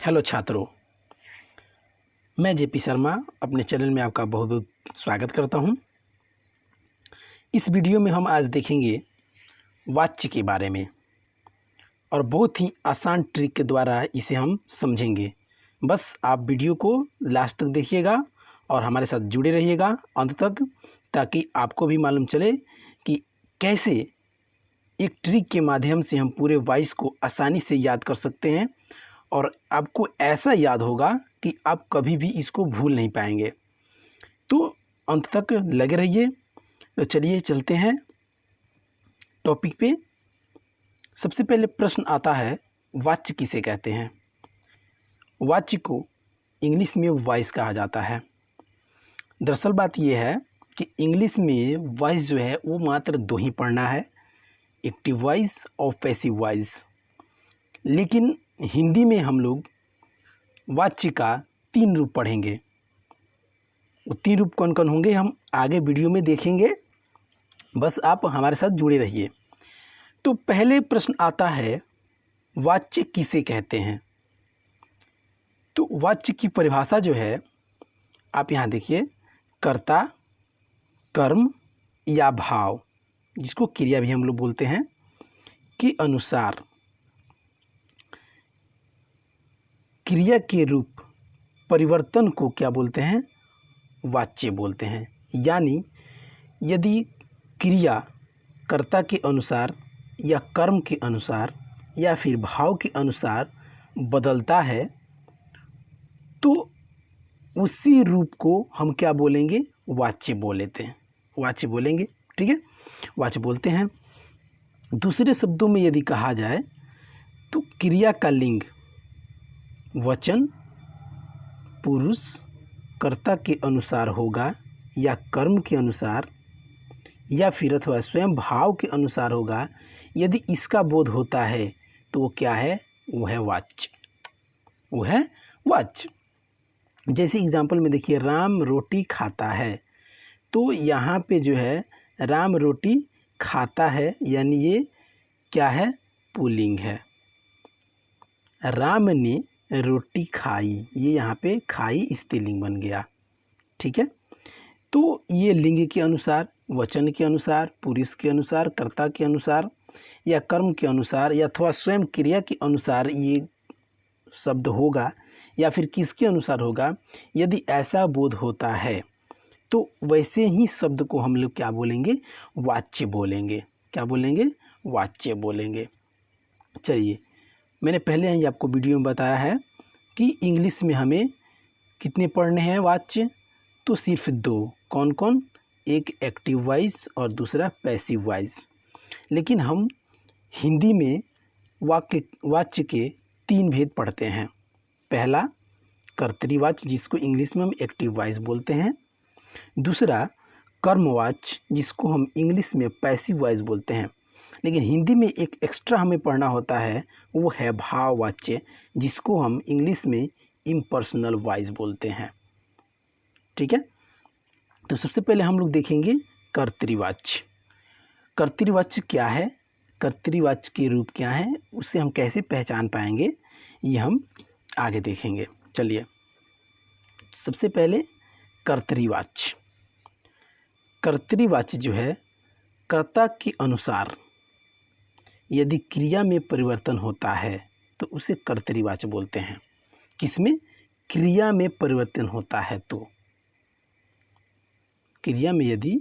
Hello छात्रों, मैं JP Sharma अपने चैनल में आपका बहुत बहुत स्वागत करता हूं। इस वीडियो में हम आज देखेंगे वाच्य के बारे में और बहुत ही आसान ट्रिक के द्वारा इसे हम समझेंगे। बस आप वीडियो को लास्ट तक देखिएगा और हमारे साथ जुड़े रहिएगा अंत तक, ताकि आपको भी मालूम चले कि कैसे एक ट्रिक के माध्यम से हम पूरे वॉइस को आसानी से याद कर सकते हैं और आपको ऐसा याद होगा कि आप कभी भी इसको भूल नहीं पाएंगे। तो अंत तक लगे रहिए। तो चलिए चलते हैं टॉपिक पे। सबसे पहले प्रश्न आता है, वाच्य किसे कहते हैं? वाच्य को इंग्लिश में वॉइस कहा जाता है। दरअसल बात यह है कि इंग्लिश में वॉइस जो है वो मात्र दो ही पढ़ना है, एक्टिव वॉइस और पैसिव वॉइस। लेकिन हिंदी में हम लोग वाच्य का 3 रूप पढ़ेंगे। वो 3 रूप कौन कौन होंगे हम आगे वीडियो में देखेंगे, बस आप हमारे साथ जुड़े रहिए। तो पहले प्रश्न आता है, वाच्य किसे कहते हैं? तो वाच्य की परिभाषा जो है आप यहाँ देखिए, कर्ता, कर्म या भाव, जिसको क्रिया भी हम लोग बोलते हैं, के अनुसार क्रिया के रूप परिवर्तन को क्या बोलते हैं? वाच्य बोलते हैं। यानी यदि क्रिया कर्ता के अनुसार या कर्म के अनुसार या फिर भाव के अनुसार बदलता है तो उसी रूप को हम क्या बोलेंगे? वाच्य बोल लेते हैं, वाच्य बोलेंगे। ठीक है, वाच्य बोलते हैं। दूसरे शब्दों में यदि कहा जाए तो क्रिया का लिंग वचन पुरुष कर्ता के अनुसार होगा या कर्म के अनुसार या फिर अथवा स्वयं भाव के अनुसार होगा। यदि इसका बोध होता है तो वो क्या है? वो है वाच्य, वो है वाच्य। जैसे एग्जाम्पल में देखिए, राम रोटी खाता है, तो यहाँ पे जो है राम रोटी खाता है, यानी ये क्या है? पुल्लिंग है। राम ने रोटी खाई, ये यहाँ पे खाई स्त्रीलिंग बन गया। ठीक है, तो ये लिंग के अनुसार, वचन के अनुसार, पुरुष के अनुसार, कर्ता के अनुसार या कर्म के अनुसार या अथवा स्वयं क्रिया के अनुसार ये शब्द होगा या फिर किसके अनुसार होगा। यदि ऐसा बोध होता है तो वैसे ही शब्द को हम लोग क्या बोलेंगे? वाच्य बोलेंगे। क्या बोलेंगे? वाच्य बोलेंगे। चलिए, मैंने पहले ही आपको वीडियो में बताया है कि इंग्लिश में हमें कितने पढ़ने हैं वाच्य? तो सिर्फ 2। कौन कौन? एक एक्टिव वॉइस और दूसरा पैसिव वॉइस। लेकिन हम हिंदी में वाच्य के 3 भेद पढ़ते हैं। पहला कर्तृवाच्य, जिसको इंग्लिश में हम एक्टिव वॉइस बोलते हैं। दूसरा कर्मवाच्य, जिसको हम इंग्लिश में पैसिव वॉइस बोलते हैं। लेकिन हिंदी में एक एक्स्ट्रा हमें पढ़ना होता है, वो है भाववाच्य, जिसको हम इंग्लिश में इम्पर्सनल वॉइस बोलते हैं। ठीक है, तो सबसे पहले हम लोग देखेंगे कर्तृवाच्य। कर्तृवाच्य क्या है, कर्तृवाच्य के रूप क्या है, उससे हम कैसे पहचान पाएंगे, ये हम आगे देखेंगे। चलिए, सबसे पहले कर्तृवाच्य। कर्तृवाच्य जो है, कर्ता के अनुसार यदि क्रिया में परिवर्तन होता है तो उसे कर्तृवाच्य बोलते हैं। किसमें? क्रिया में परिवर्तन होता है तो, क्रिया में यदि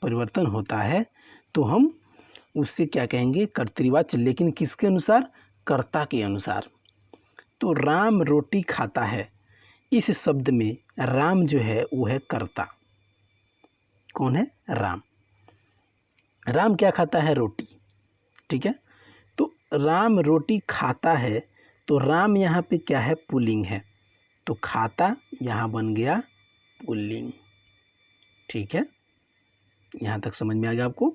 परिवर्तन होता है तो हम उससे क्या कहेंगे? कर्तृवाच्य। लेकिन किसके अनुसार? कर्ता के अनुसार। तो राम रोटी खाता है, इस शब्द में राम जो है वो है कर्ता। कौन है? राम। राम क्या खाता है? रोटी। ठीक है, तो राम रोटी खाता है, तो राम यहाँ पे क्या है? पुल्लिंग है, तो खाता यहाँ बन गया पुल्लिंग। ठीक है, यहाँ तक समझ में आ गया आपको।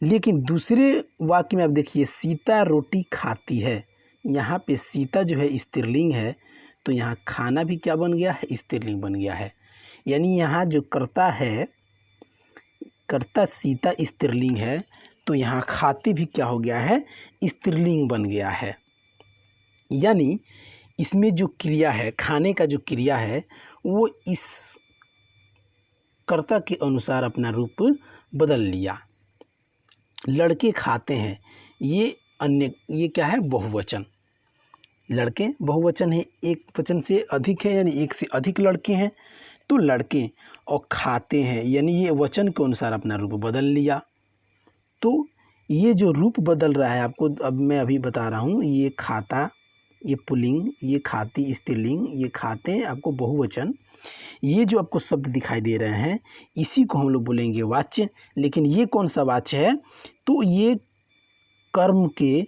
लेकिन दूसरे वाक्य में आप देखिए, सीता रोटी खाती है, यहाँ पे सीता जो है स्त्रीलिंग है, तो यहाँ खाना भी क्या बन गया है? स्त्रीलिंग बन गया है। यानी यहाँ जो कर्ता है, कर्ता सीता स्त्रीलिंग है, तो यहाँ खाते भी क्या हो गया है? स्त्रीलिंग बन गया है। यानी इसमें जो क्रिया है, खाने का जो क्रिया है, वो इस कर्ता के अनुसार अपना रूप बदल लिया। लड़के खाते हैं, ये क्या है? बहुवचन। लड़के बहुवचन है, एक वचन से अधिक है, यानी एक से अधिक लड़के हैं, तो लड़के। और खाते हैं यानी ये वचन के अनुसार अपना रूप बदल लिया। तो ये जो रूप बदल रहा है आपको, अब मैं अभी बता रहा हूँ, ये खाता, ये पुल्लिंग, ये खाती स्त्रीलिंग, ये खाते आपको बहुवचन। ये जो आपको शब्द दिखाई दे रहे हैं, इसी को हम लोग बोलेंगे वाच्य। लेकिन ये कौन सा वाच्य है? तो ये कर्म के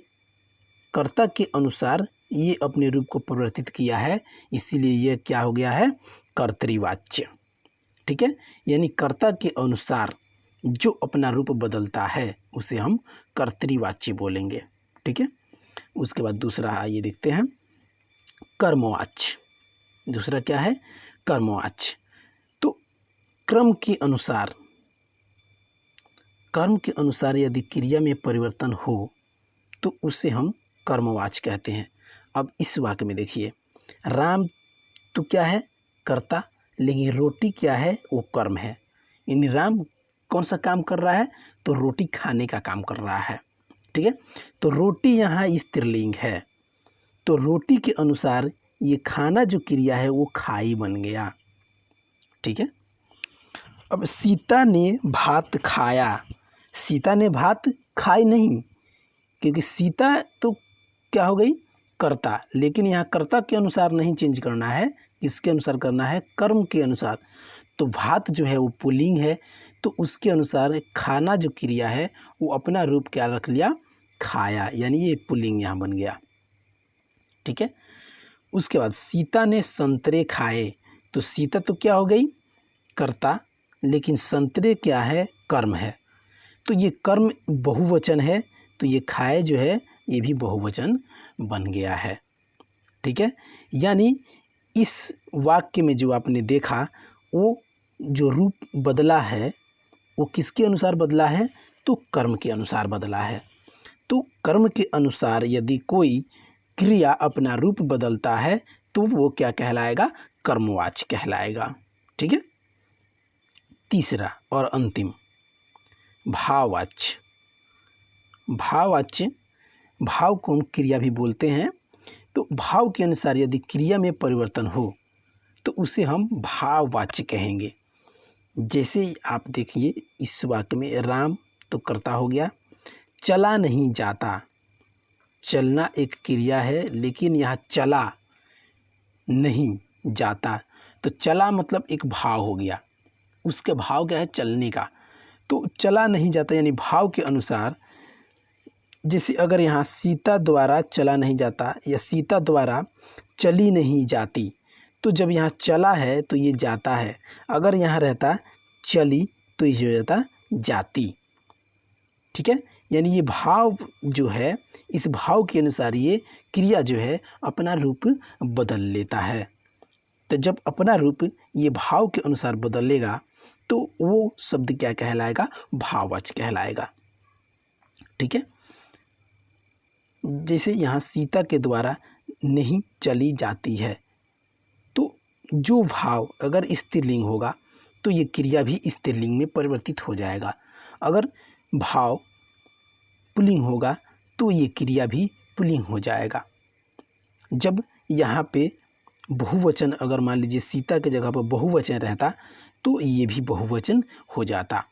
कर्ता के अनुसार ये अपने रूप को परिवर्तित किया है, इसीलिए ये क्या हो गया है? कर्तृवाच्य। ठीक है, यानी कर्ता के अनुसार जो अपना रूप बदलता है उसे हम कर्तृवाच्य बोलेंगे। ठीक है, उसके बाद दूसरा आइए देखते हैं, कर्मवाच्य। दूसरा क्या है? कर्मवाच्य। तो कर्म के अनुसार यदि क्रिया में परिवर्तन हो तो उसे हम कर्मवाच्य कहते हैं। अब इस वाक्य में देखिए, राम तो क्या है? कर्ता, लेकिन रोटी क्या है? वो कर्म है। यानी राम कौन सा काम कर रहा है? तो रोटी खाने का काम कर रहा है। ठीक है, तो रोटी यहाँ स्त्रीलिंग है, तो रोटी के अनुसार ये खाना जो क्रिया है वो खाई बन गया। ठीक है, अब सीता ने भात खाया। सीता ने भात खाई नहीं, क्योंकि सीता तो क्या हो गई? कर्ता। लेकिन यहाँ कर्ता के अनुसार नहीं चेंज करना है, किसके अनुसार करना है? कर्म के अनुसार। तो भात जो है वो पुल्लिंग है, तो उसके अनुसार खाना जो क्रिया है वो अपना रूप क्या रख लिया? खाया, यानी ये पुल्लिंग यहाँ बन गया। ठीक है, उसके बाद सीता ने संतरे खाए। तो सीता तो क्या हो गई? कर्ता, लेकिन संतरे क्या है? कर्म है। तो ये कर्म बहुवचन है, तो ये खाए जो है ये भी बहुवचन बन गया है। ठीक है, यानी इस वाक्य में जो आपने देखा, वो जो रूप बदला है वो किसके अनुसार बदला है? तो कर्म के अनुसार बदला है। तो कर्म के अनुसार यदि कोई क्रिया अपना रूप बदलता है तो वो क्या कहलाएगा? कर्मवाच्य कहलाएगा। ठीक है, तीसरा और अंतिम, भाववाच्य। भाववाच्य, भाव को हम क्रिया भी बोलते हैं। तो भाव के अनुसार यदि क्रिया में परिवर्तन हो तो उसे हम भाववाच्य कहेंगे। जैसे आप देखिए इस वाक्य में, राम तो कर्ता हो गया, चला नहीं जाता। चलना एक क्रिया है, लेकिन यहाँ चला नहीं जाता, तो चला मतलब एक भाव हो गया, उसके भाव क्या है? चलने का। तो चला नहीं जाता यानी भाव के अनुसार, जैसे अगर यहाँ सीता द्वारा चला नहीं जाता या सीता द्वारा चली नहीं जाती, तो जब यहाँ चला है तो ये जाता है, अगर यहाँ रहता चली तो ये हो जाता जाती। ठीक है, यानी ये भाव जो है, इस भाव के अनुसार ये क्रिया जो है अपना रूप बदल लेता है। तो जब अपना रूप ये भाव के अनुसार बदलेगा तो वो शब्द क्या कहलाएगा? भाववाच्य कहलाएगा। ठीक है, जैसे यहाँ सीता के द्वारा नहीं चली जाती है, तो जो भाव अगर स्त्रीलिंग होगा तो ये क्रिया भी स्त्रीलिंग में परिवर्तित हो जाएगा। अगर भाव पुल्लिंग होगा तो ये क्रिया भी पुल्लिंग हो जाएगा। जब यहाँ पे बहुवचन, अगर मान लीजिए सीता के जगह पर बहुवचन रहता तो ये भी बहुवचन हो जाता।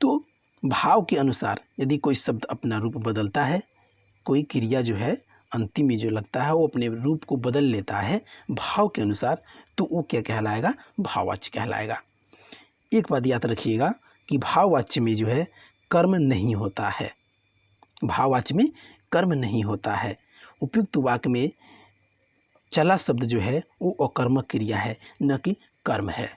तो भाव के अनुसार यदि कोई शब्द अपना रूप बदलता है, कोई क्रिया जो है अंतिम में जो लगता है वो अपने रूप को बदल लेता है भाव के अनुसार, तो वो क्या कहलाएगा? भाववाच्य कहलाएगा। एक बात याद रखिएगा कि भाववाच्य में जो है कर्म नहीं होता है। भाववाच्य में कर्म नहीं होता है। उपयुक्त वाक्य में चला शब्द जो है वो अकर्मक क्रिया है, न कि कर्म है,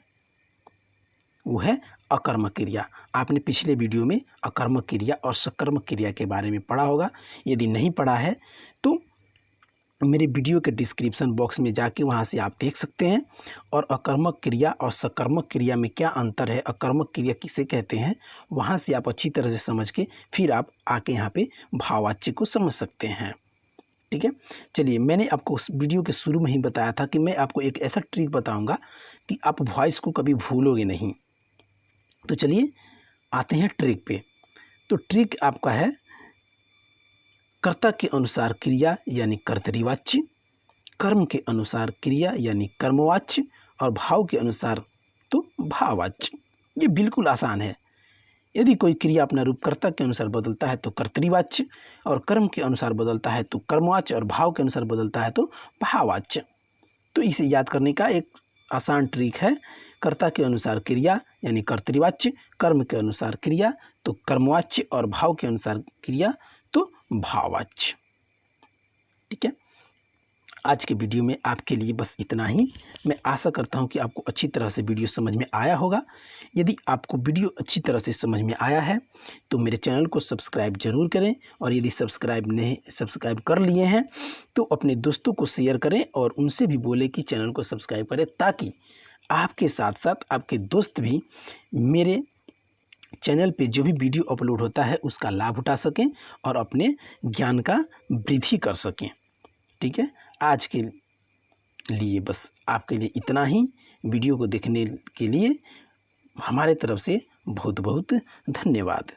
वो है अकर्मक क्रिया। आपने पिछले वीडियो में अकर्मक क्रिया और सकर्मक क्रिया के बारे में पढ़ा होगा। यदि नहीं पढ़ा है तो मेरे वीडियो के डिस्क्रिप्शन बॉक्स में जाके वहाँ से आप देख सकते हैं। और अकर्मक क्रिया और सकर्मक क्रिया में क्या अंतर है, अकर्मक क्रिया किसे कहते हैं, वहाँ से आप अच्छी तरह से समझ के फिर आप आके यहाँ पे भाववाच्य को समझ सकते हैं। ठीक है। चलिए, मैंने आपको उस वीडियो के शुरू में ही बताया था कि मैं आपको एक ऐसा ट्रिक बताऊंगा कि आप वॉइस को कभी भूलोगे नहीं। तो चलिए आते हैं ट्रिक पे। तो ट्रिक आपका है कर्ता के अनुसार क्रिया यानी कर्तरीवाच्य, कर्म के अनुसार क्रिया यानी कर्मवाच्य और भाव के अनुसार तो भाववाच्य। ये बिल्कुल आसान है। यदि कोई क्रिया अपना रूप कर्ता के अनुसार बदलता है तो कर्तरीवाच्य, और कर्म के अनुसार बदलता है तो कर्मवाच्य, और भाव के अनुसार बदलता है तो भाववाच्य। तो इसे याद करने का एक आसान ट्रिक है, कर्ता के अनुसार क्रिया यानी कर्तरीवाच्य, कर्म के अनुसार क्रिया तो कर्मवाच्य, और भाव के अनुसार क्रिया तो भाववाच्य। ठीक है। आज के वीडियो में आपके लिए बस इतना ही। मैं आशा करता हूं कि आपको अच्छी तरह से वीडियो समझ में आया होगा। यदि आपको वीडियो अच्छी तरह से समझ में आया है तो मेरे चैनल को सब्सक्राइब ज़रूर करें, और यदि सब्सक्राइब कर लिए हैं तो अपने दोस्तों को शेयर करें और उनसे भी बोलें कि चैनल को सब्सक्राइब करें, ताकि आपके साथ साथ आपके दोस्त भी मेरे चैनल पे जो भी वीडियो अपलोड होता है उसका लाभ उठा सकें और अपने ज्ञान का वृद्धि कर सकें। ठीक है। आज के लिए बस आपके लिए इतना ही। वीडियो को देखने के लिए हमारे तरफ से बहुत बहुत धन्यवाद।